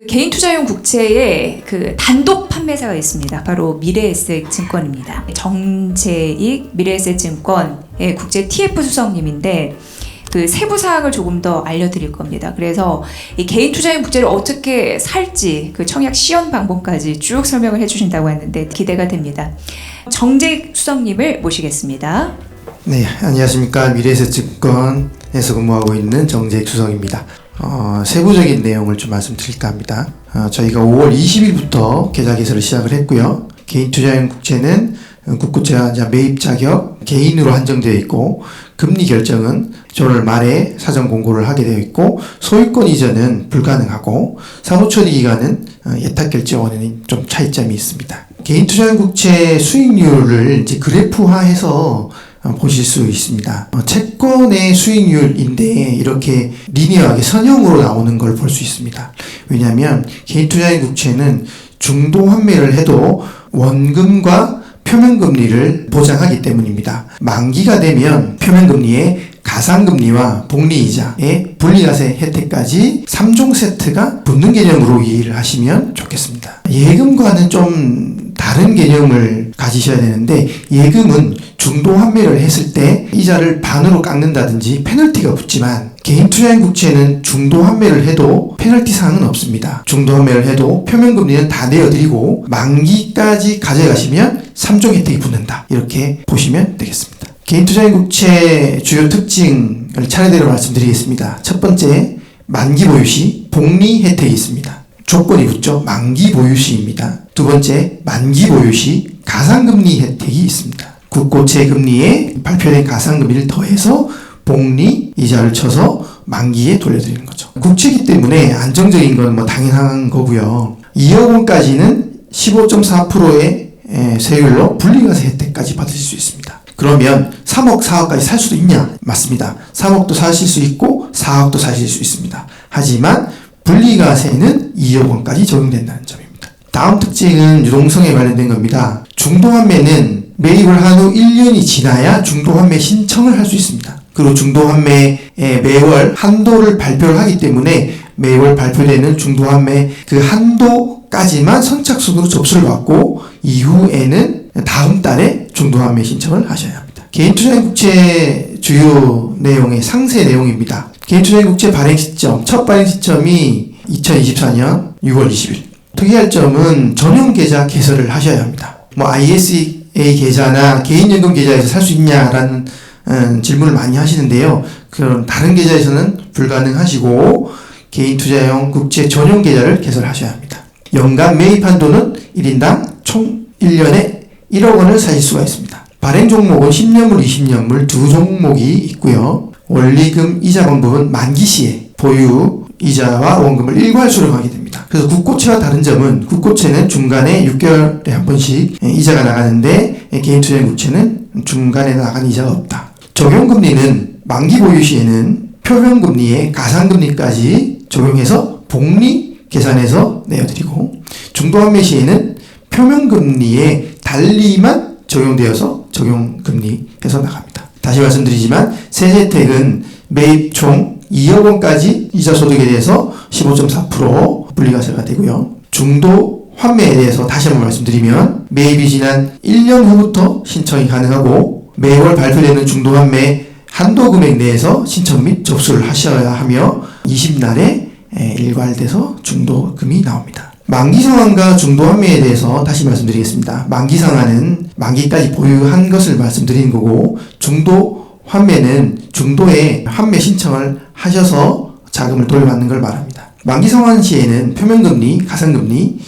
개인 투자용 국채의 그 단독 판매사가 있습니다. 바로 미래에셋증권입니다. 정재익 미래에셋증권의 국제 TF 수석님인데 그 세부 사항을 조금 더 알려드릴 겁니다. 그래서 이 개인 투자용 국채를 어떻게 살지 그 청약 시연 방법까지 쭉 설명을 해주신다고 했는데 기대가 됩니다. 정재익 수석님을 모시겠습니다. 네, 안녕하십니까. 미래에셋증권에서 근무하고 있는 정재익 수석입니다. 세부적인 내용을 좀 말씀드릴까 합니다. 저희가 5월 20일부터 계좌 개설을 시작을 했고요. 개인 투자용 국채는 국고채와 매입 자격 개인으로 한정되어 있고 금리 결정은 9월 말에 사전 공고를 하게 되어 있고 소유권 이전은 불가능하고 사무처리 기간은 예탁 결제원에는 좀 차이점이 있습니다. 개인 투자용 국채 수익률을 이제 그래프화해서 보실 수 있습니다. 채권의 수익률인데 이렇게 리니어하게 선형으로 나오는 걸 볼 수 있습니다. 왜냐하면 개인 투자용 국채는 중도 환매를 해도 원금과 표면금리를 보장하기 때문입니다. 만기가 되면 표면금리에 가상금리와 복리이자의 분리과세 혜택까지 3종 세트가 붙는 개념으로 이해를 하시면 좋겠습니다. 예금과는 좀 다른 개념을 가지셔야 되는데 예금은 중도 환매를 했을 때 이자를 반으로 깎는다든지 페널티가 붙지만 개인 투자용 국채는 중도 환매를 해도 페널티 사항은 없습니다. 중도 환매를 해도 표면금리는 다 내어드리고 만기까지 가져가시면 3종 혜택이 붙는다. 이렇게 보시면 되겠습니다. 개인 투자용 국채 주요 특징을 차례대로 말씀드리겠습니다. 첫 번째, 만기 보유 시 복리 혜택이 있습니다. 조건이 붙죠. 만기 보유 시입니다. 두 번째, 만기 보유 시 가상금리 혜택이 있습니다. 국고채 금리에 발표된 가상금리를 더해서 복리 이자를 쳐서 만기에 돌려드리는 거죠. 국채이기 때문에 안정적인 건 뭐 당연한 거고요. 2억 원까지는 15.4%의 세율로 분리과세 혜택까지 받으실 수 있습니다. 그러면 3억, 4억까지 살 수도 있냐? 맞습니다. 3억도 사실 수 있고 4억도 사실 수 있습니다. 하지만 분리과세는 2억 원까지 적용된다는 점입니다. 다음 특징은 유동성에 관련된 겁니다. 중도환매는 매입을 한 후 1년이 지나야 중도환매 신청을 할 수 있습니다. 그리고 중도환매에 매월 한도를 발표를 하기 때문에 매월 발표되는 중도환매 그 한도까지만 선착순으로 접수를 받고 이후에는 다음 달에 중도환매 신청을 하셔야 합니다. 개인 투자용 국채 주요 내용의 상세 내용입니다. 개인 투자용 국채 발행 시점, 첫 발행 시점이 2024년 6월 20일. 특이할 점은 전용 계좌 개설을 하셔야 합니다. ISA 계좌나 개인연금 계좌에서 살 수 있냐라는 질문을 많이 하시는데요. 그런 다른 계좌에서는 불가능하시고 개인 투자용 국채 전용 계좌를 개설하셔야 합니다. 연간 매입 한도는 1인당 총 1년에 1억 원을 사실 수가 있습니다. 발행 종목은 10년물, 20년물 두 종목이 있고요. 원리금 이자 방법은 만기 시에 보유 이자와 원금을 일괄수로 하게 됩니다. 그래서 국고채와 다른 점은 국고채는 중간에 6개월에 한 번씩 이자가 나가는데 개인 투자용 국채는 중간에 나가는 이자가 없다. 적용금리는 만기 보유 시에는 표면금리에 가상금리까지 적용해서 복리 계산해서 내어드리고 중도환매 시에는 표면금리에 달리만 적용되어서 적용금리에서 나갑니다. 다시 말씀드리지만 세제 혜택은 매입 총 2억 원까지 이자 소득에 대해서 15.4% 분리과세가 되고요. 중도 환매에 대해서 다시 한번 말씀드리면 매입이 지난 1년 후부터 신청이 가능하고 매월 발표되는 중도 환매 한도 금액 내에서 신청 및 접수를 하셔야 하며 20날에 일괄돼서 중도금이 나옵니다. 만기 상환과 중도 환매에 대해서 다시 말씀드리겠습니다. 만기 상환은 만기까지 보유한 것을 말씀드리는 거고 중도 환매는 중도에 환매 신청을 하셔서 자금을 돌려받는 걸 말합니다. 만기 상환 시에는 표면금리, 가상금리,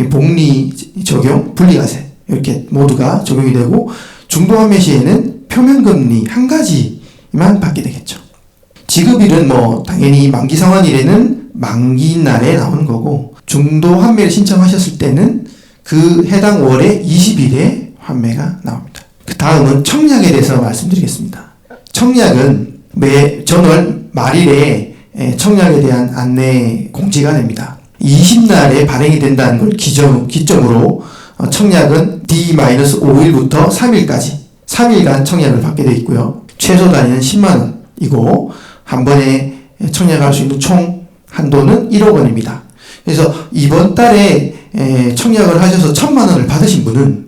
복리 적용, 분리과세 이렇게 모두가 적용이 되고 중도 환매 시에는 표면금리 한 가지만 받게 되겠죠. 지급일은 당연히 만기 상환일에는 만기 날에 나오는 거고 중도 환매를 신청하셨을 때는 그 해당 월의 20일에 환매가 나옵니다. 그 다음은 청약에 대해서 말씀드리겠습니다. 청약은 매 전월 말일에 청약에 대한 안내 공지가 됩니다. 20날에 발행이 된다는 걸 기점으로 청약은 D-5일부터 3일까지 3일간 청약을 받게 되어 있고요. 최소 단위는 10만원이고 한 번에 청약할 수 있는 총 한도는 1억 원입니다. 그래서 이번 달에 청약을 하셔서 1,000만 원을 받으신 분은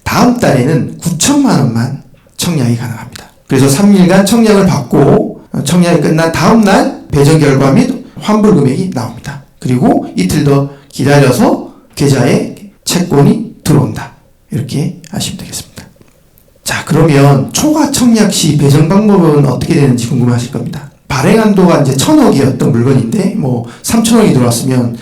다음 달에는 9천만 원만 청약이 가능합니다. 그래서 3일간 청약을 받고 청약이 끝난 다음 날 배정 결과 및 환불 금액이 나옵니다. 그리고 이틀 더 기다려서 계좌에 채권이 들어온다. 이렇게 하시면 되겠습니다. 자, 그러면 초과 청약 시 배정 방법은 어떻게 되는지 궁금하실 겁니다. 발행 한도가 이제 1,000억이었던 물건인데 3,000억이 들어왔으면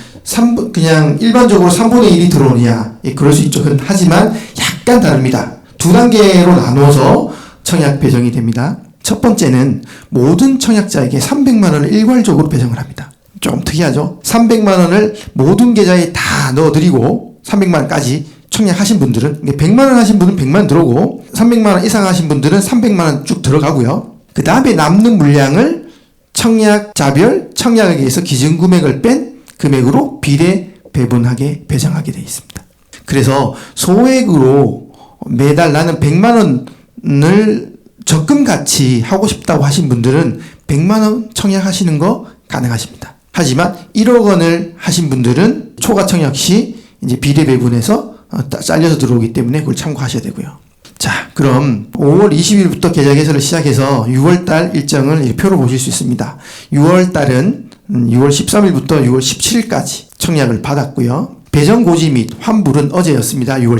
그냥 일반적으로 3분의 1이 들어오냐? 예, 그럴 수 있죠. 하지만 약간 다릅니다. 두 단계로 나눠서 청약 배정이 됩니다. 첫 번째는 모든 청약자에게 300만 원을 일괄적으로 배정을 합니다. 좀 특이하죠? 300만 원을 모든 계좌에 다 넣어드리고 300만 원까지 청약하신 분들은 100만 원 하신 분은 100만 원 들어오고 300만 원 이상 하신 분들은 300만 원 쭉 들어가고요. 그 다음에 남는 물량을 청약자별 청약액에서 기준금액을 뺀 금액으로 비례 배분하게 배정하게 되어 있습니다. 그래서 소액으로 매달 나는 100만 원을 적금같이 하고 싶다고 하신 분들은 100만 원 청약하시는 거 가능하십니다. 하지만 1억 원을 하신 분들은 초과 청약 시 이제 비례 배분해서 잘려서 들어오기 때문에 그걸 참고하셔야 되고요. 자, 그럼 5월 20일부터 계좌 개설을 시작해서 6월달 일정을 이 표로 보실 수 있습니다. 6월달은 6월 13일부터 6월 17일까지 청약을 받았고요. 배정 고지 및 환불은 어제였습니다. 6월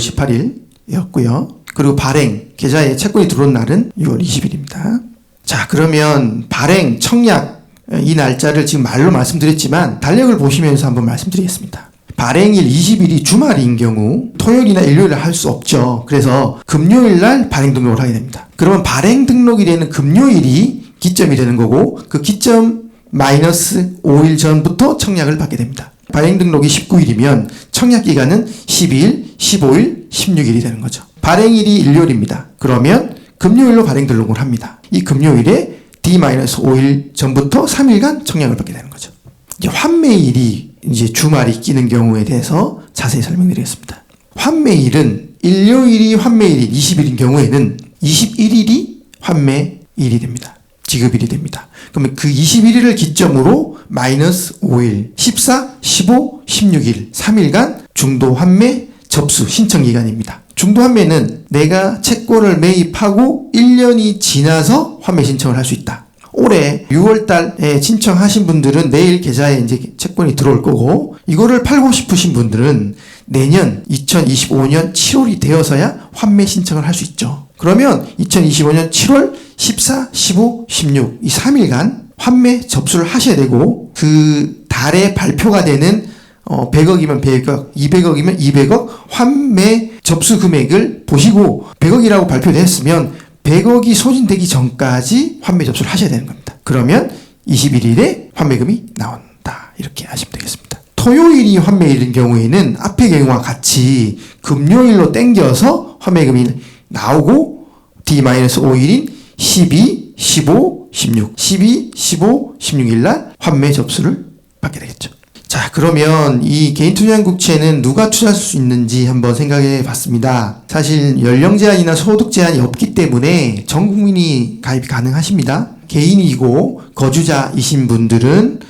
18일이었고요. 그리고 발행, 계좌에 채권이 들어온 날은 6월 20일입니다. 자, 그러면 발행, 청약 이 날짜를 지금 말로 말씀드렸지만 달력을 보시면서 한번 말씀드리겠습니다. 발행일 20일이 주말인 경우 토요일이나 일요일에 할 수 없죠. 그래서 금요일 날 발행 등록을 하게 됩니다. 그러면 발행 등록이 되는 금요일이 기점이 되는 거고 그 기점 마이너스 5일 전부터 청약을 받게 됩니다. 발행 등록이 19일이면 청약 기간은 12일, 15일, 16일이 되는 거죠. 발행일이 일요일입니다. 그러면 금요일로 발행 등록을 합니다. 이 금요일에 D-5일 전부터 3일간 청약을 받게 되는 거죠. 이제 환매일이 이제 주말이 끼는 경우에 대해서 자세히 설명드리겠습니다. 환매일은 일요일이 환매일이 20일인 경우에는 21일이 환매일이 됩니다. 지급일이 됩니다. 그러면 그 21일을 기점으로 마이너스 5일, 14, 15, 16일, 3일간 중도 환매 접수 신청 기간입니다. 중도 환매는 내가 채권을 매입하고 1년이 지나서 환매 신청을 할 수 있다. 올해 6월 달에 신청하신 분들은 내일 계좌에 이제 채권이 들어올 거고 이거를 팔고 싶으신 분들은 내년 2025년 7월이 되어서야 환매 신청을 할 수 있죠. 그러면 2025년 7월 14, 15, 16 이 3일간 환매 접수를 하셔야 되고 그 달에 발표가 되는 100억이면 100억, 200억이면 200억 환매 접수 금액을 보시고 100억이라고 발표됐으면 100억이 소진되기 전까지 환매 접수를 하셔야 되는 겁니다. 그러면 21일에 환매금이 나온다. 이렇게 하시면 되겠습니다. 토요일이 환매일인 경우에는 앞의 경우와 같이 금요일로 땡겨서 환매금이 나오고 D-5일인 12, 15, 16, 12, 15, 16일 날 환매 접수를 받게 되겠죠. 자, 그러면 이 개인투자국채는 누가 투자할 수 있는지 한번 생각해 봤습니다. 사실 연령 제한이나 소득 제한이 없기 때문에 전 국민이 가입이 가능하십니다. 개인이고 거주자이신 분들은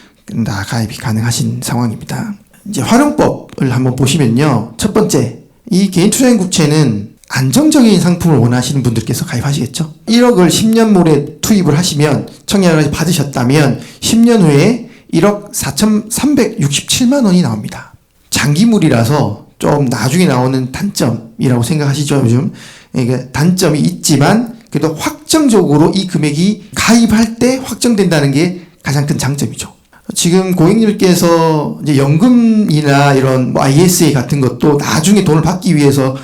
다 가입이 가능하신 상황입니다. 이제 활용법을 한번 보시면요. 첫 번째, 이 개인투자국채는 안정적인 상품을 원하시는 분들께서 가입하시겠죠. 1억을 10년 몰에 투입을 하시면 청약을 받으셨다면 10년 후에 1억 4,367만 원이 나옵니다. 장기물이라서 좀 나중에 나오는 단점이라고 생각하시죠, 요즘. 그러니까 단점이 있지만 그래도 확정적으로 이 금액이 가입할 때 확정된다는 게 가장 큰 장점이죠. 지금 고객님께서 이제 연금이나 이런 ISA 같은 것도 나중에 돈을 받기 위해서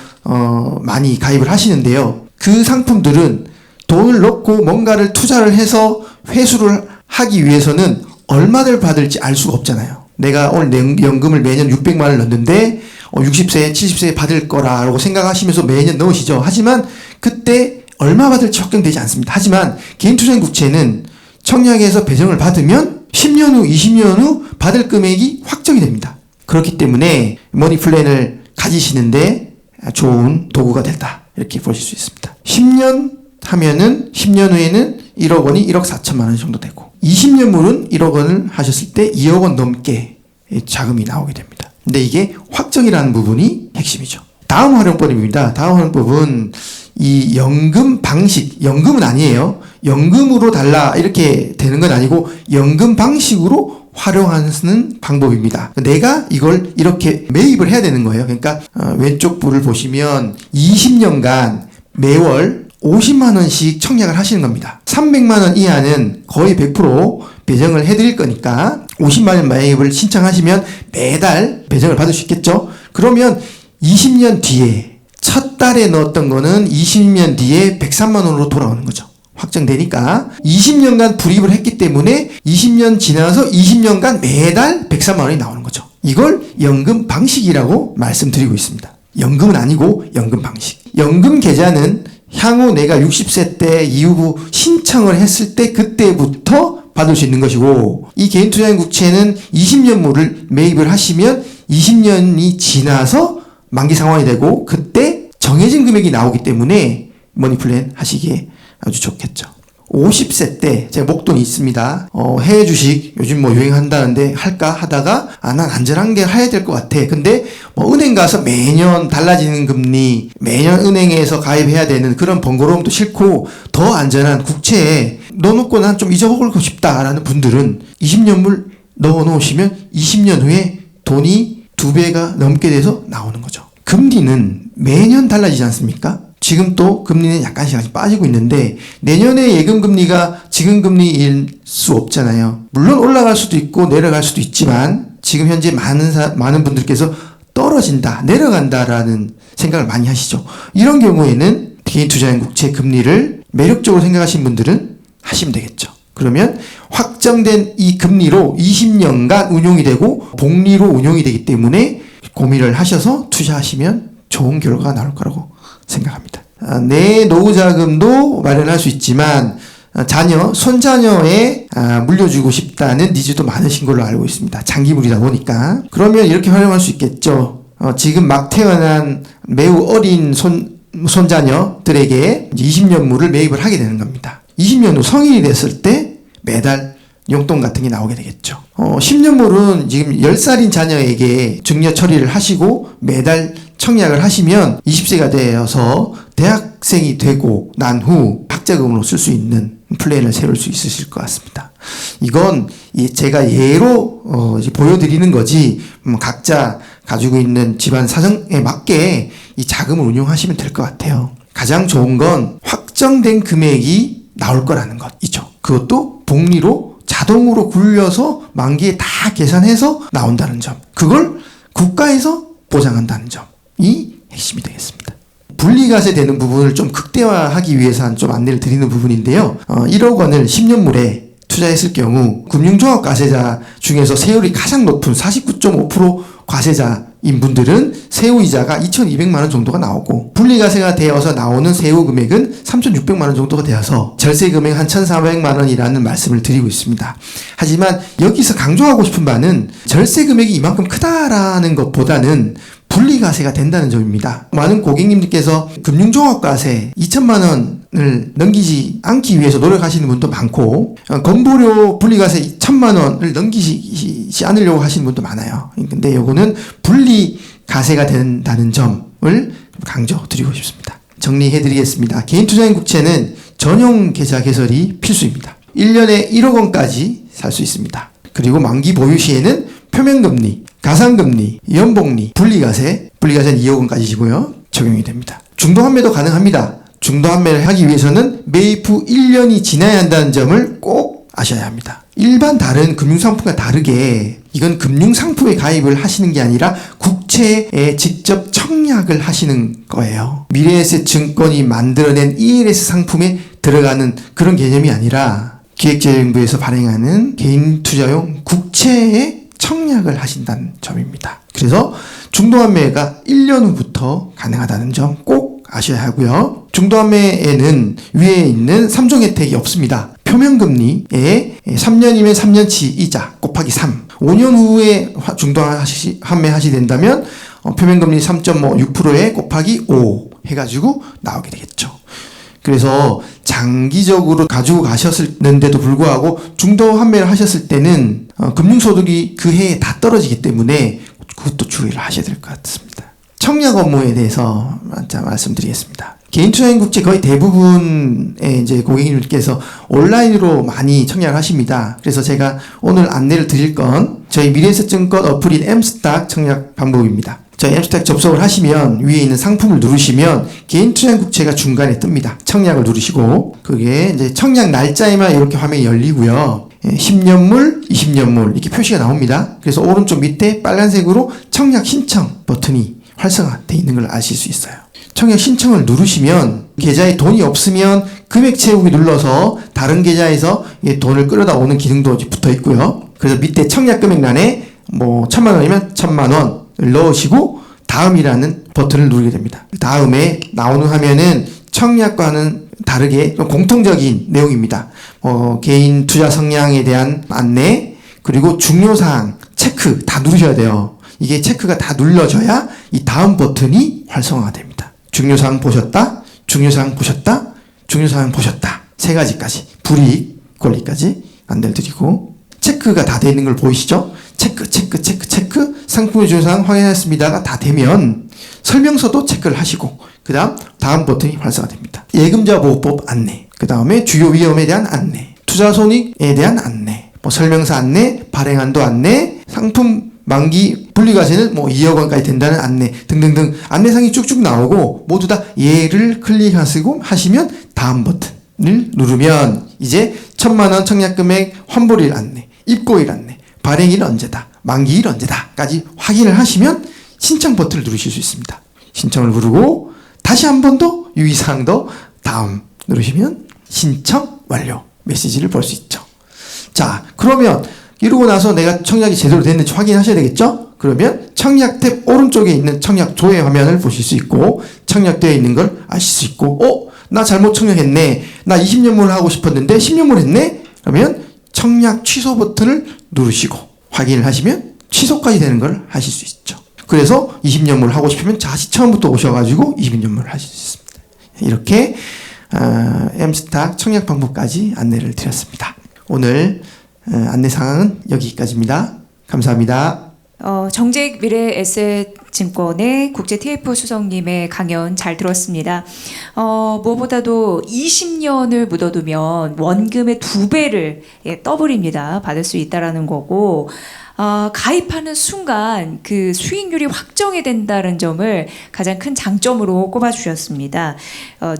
많이 가입을 하시는데요. 그 상품들은 돈을 넣고 뭔가를 투자를 해서 회수를 하기 위해서는 얼마를 받을지 알 수가 없잖아요. 내가 오늘 연금을 매년 600만 원을 넣는데 60세, 70세에 받을 거라고 생각하시면서 매년 넣으시죠. 하지만 그때 얼마 받을지 확정되지 않습니다. 하지만 개인투자국채는 청약에서 배정을 받으면 10년 후, 20년 후 받을 금액이 확정이 됩니다. 그렇기 때문에 머니플랜을 가지시는데 좋은 도구가 된다. 이렇게 보실 수 있습니다. 10년 하면은 10년 후에는 1억 원이 1억 4천만 원 정도 되고 20년 물은 1억 원을 하셨을 때 2억 원 넘게 이 자금이 나오게 됩니다. 근데 이게 확정이라는 부분이 핵심이죠. 다음 활용법입니다. 다음 활용법은 이 연금 방식, 연금은 아니에요. 연금으로 달라 이렇게 되는 건 아니고 연금 방식으로 활용하는 방법입니다. 내가 이걸 이렇게 매입을 해야 되는 거예요. 그러니까 왼쪽 부를 보시면 20년간 매월 50만 원씩 청약을 하시는 겁니다. 300만 원 이하는 거의 100% 배정을 해드릴 거니까 50만 원 매입을 신청하시면 매달 배정을 받을 수 있겠죠. 그러면 20년 뒤에 첫 달에 넣었던 거는 20년 뒤에 103만 원으로 돌아오는 거죠. 확정되니까 20년간 불입을 했기 때문에 20년 지나서 20년간 매달 103만 원이 나오는 거죠. 이걸 연금 방식이라고 말씀드리고 있습니다. 연금은 아니고 연금 방식. 연금 계좌는 향후 내가 60세 때 이후 신청을 했을 때 그때부터 받을 수 있는 것이고, 이 개인 투자인 국채는 20년물을 매입을 하시면 20년이 지나서 만기 상환이 되고 그때 정해진 금액이 나오기 때문에 머니플랜 하시기에 아주 좋겠죠. 50세 때 제가 목돈이 있습니다. 해외 주식 요즘 뭐 유행한다는데 할까 하다가 난 안전한 게 해야 될 것 같아. 근데 뭐 은행 가서 매년 달라지는 금리, 매년 은행에서 가입해야 되는 그런 번거로움도 싫고 더 안전한 국채에 넣어놓고 난 좀 잊어먹고 싶다라는 분들은 20년물 넣어놓으시면 20년 후에 돈이 2배가 넘게 돼서 나오는 거죠. 금리는 매년 달라지지 않습니까? 지금 또 금리는 약간씩 빠지고 있는데 내년에 예금 금리가 지금 금리일 수 없잖아요. 물론 올라갈 수도 있고 내려갈 수도 있지만 지금 현재 많은 분들께서 떨어진다, 내려간다라는 생각을 많이 하시죠. 이런 경우에는 개인 투자인 국채 금리를 매력적으로 생각하시는 분들은 하시면 되겠죠. 그러면 확정된 이 금리로 20년간 운용이 되고 복리로 운용이 되기 때문에 고민을 하셔서 투자하시면 좋은 결과가 나올 거라고 생각합니다. 내 노후자금도 마련할 수 있지만 자녀, 손자녀에 물려주고 싶다는 니즈도 많으신 걸로 알고 있습니다. 장기물이다 보니까. 그러면 이렇게 활용할 수 있겠죠. 지금 막 태어난 매우 어린 손자녀들에게 20년물을 매입을 하게 되는 겁니다. 20년 후 성인이 됐을 때 매달 용돈 같은 게 나오게 되겠죠. 10년물은 지금 10살인 자녀에게 증여 처리를 하시고 매달 청약을 하시면 20세가 되어서 대학생이 되고 난 후 학자금으로 쓸 수 있는 플랜을 세울 수 있으실 것 같습니다. 이건 제가 예로 보여드리는 거지 각자 가지고 있는 집안 사정에 맞게 이 자금을 운용하시면 될 것 같아요. 가장 좋은 건 확정된 금액이 나올 거라는 것이죠. 그것도 복리로 자동으로 굴려서 만기에 다 계산해서 나온다는 점. 그걸 국가에서 보장한다는 점이 핵심이 되겠습니다. 분리과세 되는 부분을 좀 극대화하기 위해서 좀 안내를 드리는 부분인데요. 1억 원을 10년물에 투자했을 경우 금융종합과세자 중에서 세율이 가장 높은 49.5% 과세자인 분들은 세후이자가 2,200만 원 정도가 나오고 분리과세가 되어서 나오는 세후 금액은 3,600만 원 정도가 되어서 절세 금액 한 1,400만 원이라는 말씀을 드리고 있습니다. 하지만 여기서 강조하고 싶은 바는 절세 금액이 이만큼 크다라는 것보다는 분리과세가 된다는 점입니다. 많은 고객님들께서 금융종합과세 2천만 원을 넘기지 않기 위해서 노력하시는 분도 많고 건보료 분리과세 1,000만 원을 넘기지 않으려고 하시는 분도 많아요. 근데 요거는 분리과세가 된다는 점을 강조드리고 싶습니다. 정리해드리겠습니다. 개인투자인 국채는 전용 계좌 개설이 필수입니다. 1년에 1억 원까지 살 수 있습니다. 그리고 만기 보유 시에는 표면금리, 가상금리, 연복리, 분리과세는 2억 원까지고요. 적용이 됩니다. 중도환매도 가능합니다. 중도환매를 하기 위해서는 매입 후 1년이 지나야 한다는 점을 꼭 아셔야 합니다. 일반 다른 금융상품과 다르게 이건 금융상품에 가입을 하시는 게 아니라 국채에 직접 청약을 하시는 거예요. 미래에셋증권이 만들어낸 ELS 상품에 들어가는 그런 개념이 아니라 기획재정부에서 발행하는 개인 투자용 국채에 청약을 하신다는 점입니다. 그래서 중도환매가 1년 후부터 가능하다는 점 꼭 아셔야 하고요. 중도환매에는 위에 있는 3종 혜택이 없습니다. 표면금리에 3년이면 3년치 이자 곱하기 3. 5년 후에 중도환매 하시 된다면 표면금리 3.6%에 곱하기 5 해가지고 나오게 되겠죠. 그래서 장기적으로 가지고 가셨는데도 불구하고 중도 환매를 하셨을 때는 금융소득이 그 해에 다 떨어지기 때문에 그것도 주의를 하셔야 될 것 같습니다. 청약 업무에 대해서 말씀드리겠습니다. 개인투자인국제 거의 대부분의 이제 고객님들께서 온라인으로 많이 청약을 하십니다. 그래서 제가 오늘 안내를 드릴 건 저희 미래에셋증권 어플인 M스탁 청약 방법입니다. 저희 M스탁 접속을 하시면 위에 있는 상품을 누르시면 개인투자인국제가 중간에 뜹니다. 청약을 누르시고 그게 이제 청약 날짜에만 이렇게 화면이 열리고요. 10년물, 20년물 이렇게 표시가 나옵니다. 그래서 오른쪽 밑에 빨간색으로 청약 신청 버튼이 활성화되어 있는 걸 아실 수 있어요. 청약 신청을 누르시면 계좌에 돈이 없으면 금액 채우기 눌러서 다른 계좌에서 돈을 끌어다 오는 기능도 붙어 있고요. 그래서 밑에 청약 금액란에 뭐 1,000만 원이면 1,000만 원을 넣으시고 다음이라는 버튼을 누르게 됩니다. 다음에 나오는 화면은 청약과는 다르게 공통적인 내용입니다. 개인 투자 성향에 대한 안내, 그리고 중요사항 체크 다 누르셔야 돼요. 이게 체크가 다 눌러져야 이 다음 버튼이 활성화가 됩니다. 중요사항 보셨다, 중요사항 보셨다, 중요사항 보셨다. 세 가지까지, 불이익 권리까지 안내를 드리고, 체크가 다 되어 있는 걸 보이시죠? 체크, 상품의 중요사항 확인했습니다가 다 되면 설명서도 체크를 하시고, 그 다음 버튼이 활성화됩니다. 예금자 보호법 안내, 그 다음에 주요 위험에 대한 안내, 투자 손익에 대한 안내, 설명서 안내, 발행한도 안내, 상품 만기 분리과세는 2억 원까지 된다는 안내 등등등 안내사항이 쭉쭉 나오고 모두 다 얘를 클릭하시고 하시면 다음 버튼을 누르면 이제 1,000만 원 청약금액 환불일 안내, 입고일 안내, 발행일 언제다, 만기일 언제다까지 확인을 하시면 신청 버튼을 누르실 수 있습니다. 신청을 누르고 다시 한 번 더 유의사항도 다음 누르시면 신청 완료 메시지를 볼 수 있죠. 자, 그러면 이러고 나서 내가 청약이 제대로 됐는지 확인하셔야 되겠죠? 그러면 청약 탭 오른쪽에 있는 청약 조회 화면을 보실 수 있고 청약되어 있는 걸 아실 수 있고 나 잘못 청약했네. 나 20년물을 하고 싶었는데 10년물 했네? 그러면 청약 취소 버튼을 누르시고 확인을 하시면 취소까지 되는 걸 하실 수 있죠. 그래서 20년물을 하고 싶으면 다시 처음부터 오셔가지고 20년물을 하실 수 있습니다. 이렇게 M스탁 청약 방법까지 안내를 드렸습니다. 오늘 안내 사항은 여기까지입니다. 감사합니다. 정재익 미래에셋증권의 국제 TF 수석님의 강연 잘 들었습니다. 무엇보다도 20년을 묻어두면 원금의 2배를 더블입니다. 받을 수 있다라는 거고 가입하는 순간 그 수익률이 확정이 된다는 점을 가장 큰 장점으로 꼽아주셨습니다.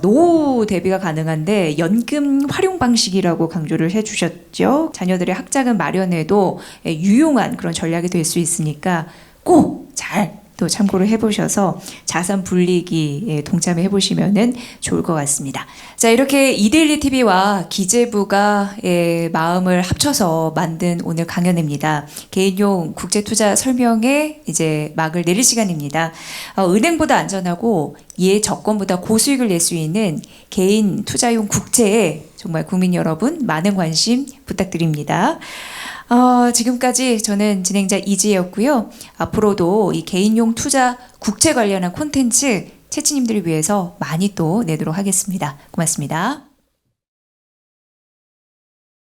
노후 대비가 가능한데 연금 활용 방식이라고 강조를 해주셨죠. 자녀들의 학자금 마련에도 유용한 그런 전략이 될 수 있으니까 꼭 잘 또 참고를 해보셔서 자산 분리기에 동참해 해보시면 좋을 것 같습니다. 자, 이렇게 이데일리 TV와 기재부가 마음을 합쳐서 만든 오늘 강연입니다. 개인용 국제투자 설명에 이제 막을 내릴 시간입니다. 은행보다 안전하고 예적금보다 고수익을 낼 수 있는 개인 투자용 국채에 정말 국민 여러분 많은 관심 부탁드립니다. 지금까지 저는 진행자 이지혜였고요. 앞으로도 이 개인용 투자 국채 관련한 콘텐츠 채치님들을 위해서 많이 또 내도록 하겠습니다. 고맙습니다.